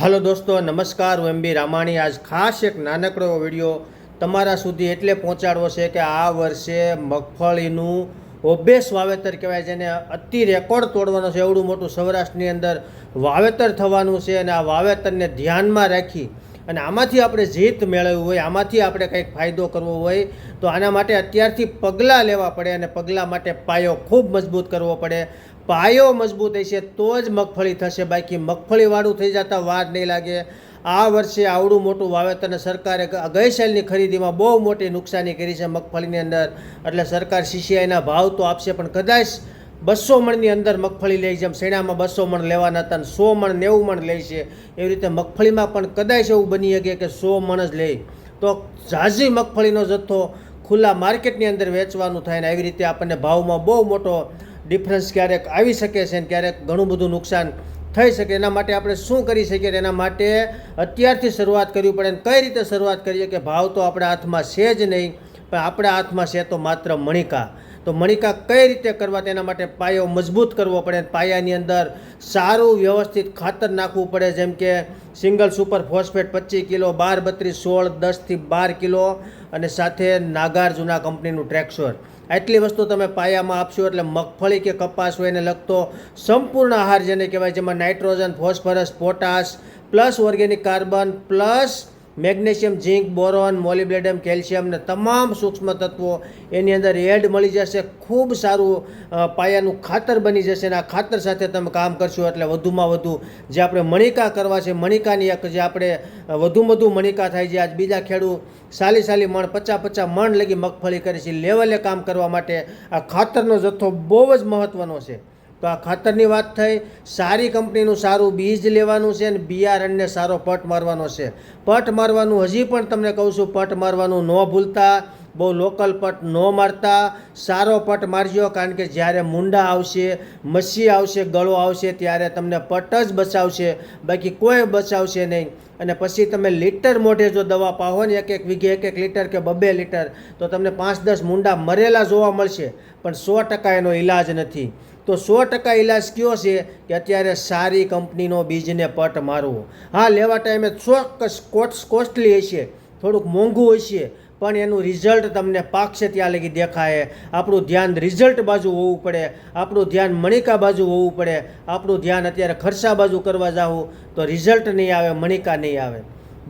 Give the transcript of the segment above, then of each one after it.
Hello दोस्तों नमस्कार હું એમબી રામાણી આજ ખાસ એક નાનકડો વિડીયો તમારા સુધી એટલે પહોંચાડવો છે કે આ વર્ષે મગફળીનું ઓબેસ વાવેતર કહેવાય જેને અતિ રેકોર્ડ તોડવાનો છે એવડું મોટું સૌરાષ્ટ્રની અંદર વાવેતર થવાનું છે અને આ વાવેતરને ધ્યાનમાં રાખી અને આમાંથી આપણે જીત મેળવવી હોય આમાંથી આપણે કંઈક ફાયદો કરવો હોય તો આના માટે અત્યારથી પગલાં લેવા પડે અને પગલાં માટે પાયો ખૂબ મજબૂત કરવો પડે. પાયો મજબૂત હશે તો જ મગફળી થશે, બાકી મગફળીવાળું થઈ જતા વાર નહીં લાગે. આ વર્ષે આવડું મોટું વાવેતરને સરકારે ગઈ સાલની ખરીદીમાં બહુ મોટી નુકસાની કરી છે મગફળીની અંદર, એટલે સરકાર સીસીઆઈના ભાવ તો આપશે પણ કદાચ 200 મણની અંદર મગફળી લે, જેમ શેણામાં 200 મણ લેવાના હતા અને 100 મણ 90 મણ લે છે એવી રીતે મગફળીમાં પણ કદાચ એવું બની શકે કે 100 મણ જ લે તો ઝાઝી મગફળીનો જથ્થો ખુલ્લા માર્કેટની અંદર વેચવાનું થાય ને આવી રીતે આપણને ભાવમાં બહુ મોટો ડિફરન્સ ક્યારેક આવી શકે છે અને ક્યારેક ઘણું બધું નુકસાન થઈ શકે. એના માટે આપણે શું કરી શકીએ? એના માટે અત્યારથી શરૂઆત કરવી પડે. અને કઈ રીતે શરૂઆત કરીએ કે ભાવ તો આપણા હાથમાં છે જ નહીં, પણ આપણા હાથમાં છે તો માત્ર મણિકા. તો મણિકા કઈ રીતે કરવા તેના માટે પાયો મજબૂત કરવો પડે. પાયાની અંદર સારું વ્યવસ્થિત ખાતર નાખવું પડે, જેમ કે સિંગલ સુપર ફોસ્ફેટ 25 કિલો, 12 32 16 10 થી 12 કિલો અને સાથે નાગાર્જુના કંપનીનું ટ્રેક્સર. આટલી વસ્તુ તમે પાયામાં આપશો એટલે મગફળી કે કપાસ હોય એને લગતો સંપૂર્ણ આહાર જેને કહેવાય, જેમાં nitrogen, phosphorus, potash plus organic carbon plus magnesium, zinc, boron, molybdenum, calcium ને તમામ સૂક્ષ્મ તત્વો એની અંદર એડ મળી જશે. ખૂબ સારું પાયાનું ખાતર બની જશે અને આ ખાતર સાથે તમે કામ કરશો એટલે વધુમાં વધુ જે આપણે મણિકા કરવા છે, મણિકાની એક જે આપણે વધુ મણિકા થાય છે. આજ બીજા ખેડૂત સાલી મણ 50 મણ લગી મગફળી કરે છે. લેવલે કામ કરવા માટે આ ખાતરનો જથ્થો બહુ જ મહત્ત્વનો છે. તો આ ખાતરની વાત થઈ. સારી કંપનીનું સારું બીજ લેવાનું છે અને બિયારણને સારો પટ મારવાનો છે. પટ મારવાનું હજી પણ તમને કહું છું, પટ મારવાનું ન ભૂલતા, બહુ લોકલ પટ ન મારતા, સારો પટ મારજો. કારણ કે જ્યારે મુંડા આવશે, મસી આવશે, ગળો આવશે ત્યારે તમને પટ જ બચાવશે, બાકી કોઈ બચાવશે નહીં. અને પછી તમે લીટર મોઢે જો દવા પાવો ને એક વીઘે 1 લીટર કે 2 લીટર તો તમને 5-10 મુંડા મરેલા જોવા મળશે, પણ 100% એનો ઈલાજ નથી. તો 100% ઈલાજ કયો છે કે અત્યારે સારી કંપનીનો બીજને પટ મારવો. હા, લેવા ટાઈમે ચોક્કસ કોસ્ટલી હશે, થોડુંક મોંઘું હશે, પણ એનું રિઝલ્ટ તમને પાકશે ત્યાં લગી દેખાય. આપણું ધ્યાન રિઝલ્ટ બાજુ હોવું પડે, આપણું ધ્યાન મણિકા બાજુ હોવું પડે. આપણું ધ્યાન અત્યારે ખર્ચા બાજુ કરવા જાવું તો રિઝલ્ટ નહીં આવે, મણિકા નહીં આવે.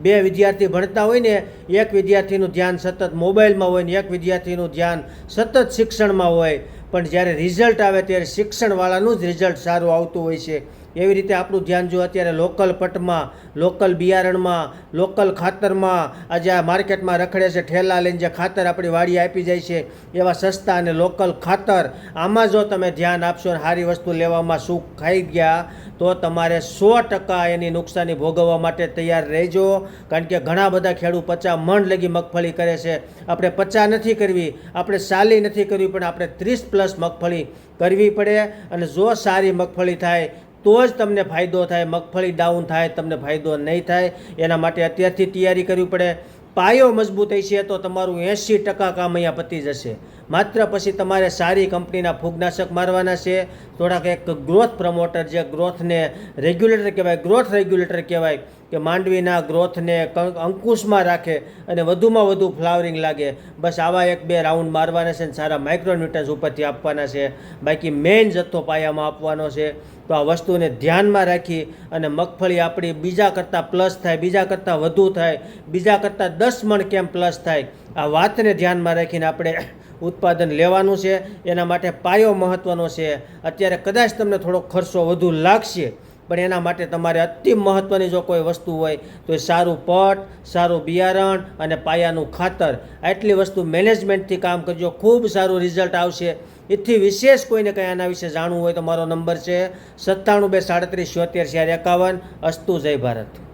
2 વિદ્યાર્થી ભણતા હોય ને, એક વિદ્યાર્થીનું ધ્યાન સતત મોબાઈલમાં હોય ને એક વિદ્યાર્થીનું ધ્યાન સતત શિક્ષણમાં હોય, પણ જ્યારે રિઝલ્ટ આવે ત્યારે શિક્ષણવાળાનું જ રિઝલ્ટ સારું આવતું હોય છે. એવી રીતે આપણું ધ્યાન જો અત્યારે લોકલ પટમાં, લોકલ બિયારણમાં, લોકલ ખાતરમાં, આજે આ માર્કેટમાં રખડે છે ઠેલા લઈને જે ખાતર આપણી વાડીએ આપી જાય છે એવા સસ્તા અને લોકલ ખાતર, આમાં જો તમે ધ્યાન આપશો અને સારી વસ્તુ લેવામાં સુખ ખાઈ ગયા તો તમારે 100% એની નુકસાની ભોગવવા માટે તૈયાર રહેજો. કારણ કે ઘણા બધા ખેડૂત 50 મણ લગી મગફળી કરે છે. આપણે 50 નથી કરવી, આપણે સાલી નથી કરવી, પણ આપણે 30+ મગફળી કરવી પડે. અને જો સારી મગફળી થાય તો જ તમને ફાયદો થાય. મગફળી ડાઉન થાય તમને ફાયદો નહીં થાય. એના માટે અત્યારથી તૈયારી કરવી પડે. પાયો મજબૂત હશે તો તમારું 80% કામ અહીંયા પતી જશે. માત્ર પછી તમારે સારી કંપનીના ફૂગનાશક મારવાના છે, થોડાક એક ગ્રોથ પ્રમોટર જે ગ્રોથને રેગ્યુલેટર કહેવાય, ગ્રોથ રેગ્યુલેટર કહેવાય, કે માંડવીના ગ્રોથને અંકુશમાં રાખે અને વધુમાં વધુ ફ્લાવરિંગ લાગે. બસ આવા 1-2 રાઉન્ડ મારવાના છે અને સારા માઇક્રોન્યુટ્રન્સ ઉપરથી આપવાના છે. બાકી મેઇન જથ્થો પાયામાં આપવાનો છે. તો આ વસ્તુને ધ્યાનમાં રાખી અને મગફળી આપણી બીજા કરતાં પ્લસ થાય, બીજા કરતાં વધુ થાય, બીજા કરતાં 10 મણ કેમ પ્લસ થાય, આ વાતને ધ્યાનમાં રાખીને આપણે ઉત્પાદન લેવાનું છે. એના માટે પાયો મહત્ત્વનો છે. અત્યારે કદાચ તમને થોડો ખર્ચો વધુ લાગશે, પણ એના માટે તમારે અતિ મહત્ત્વની જો કોઈ વસ્તુ હોય તો એ સારું પટ, સારું બિયારણ અને પાયાનું ખાતર, આટલી વસ્તુ મેનેજમેન્ટથી કામ કરજો. ખૂબ સારું રિઝલ્ટ આવશે. એથી વિશેષ કોઈને કંઈ આના વિશે જાણવું હોય તો મારો નંબર છે 97 237 74 451. અસ્તુ. જય ભારત.